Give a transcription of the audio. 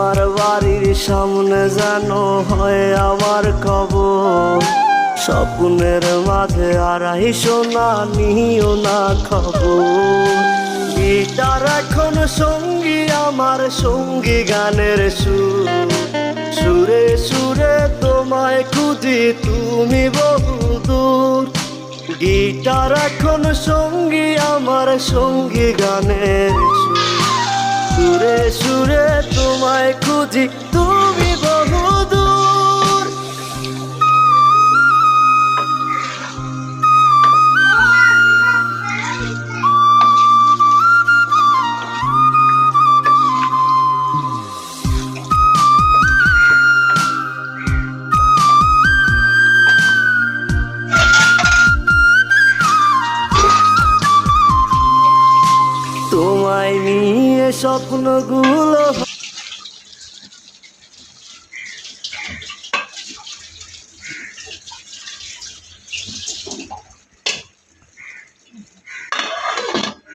তোমার বাড়ির সামনে যেন হয় আমার কবর। স্বপ্নের মাঝে আড়াই সোনা নিও না খবর। গিটার এখন সঙ্গী আমার, সঙ্গী গানের সুর। সুরে সুরে তোমায় খুঁজি তুমি বহুদূর। গিটার এখন সঙ্গী আমার, সঙ্গী গানের সুর। সুরে সুরে তোমায় খুঁজি তুমি বহুদূর। তোমায় নিয়ে স্বপ্নগুলো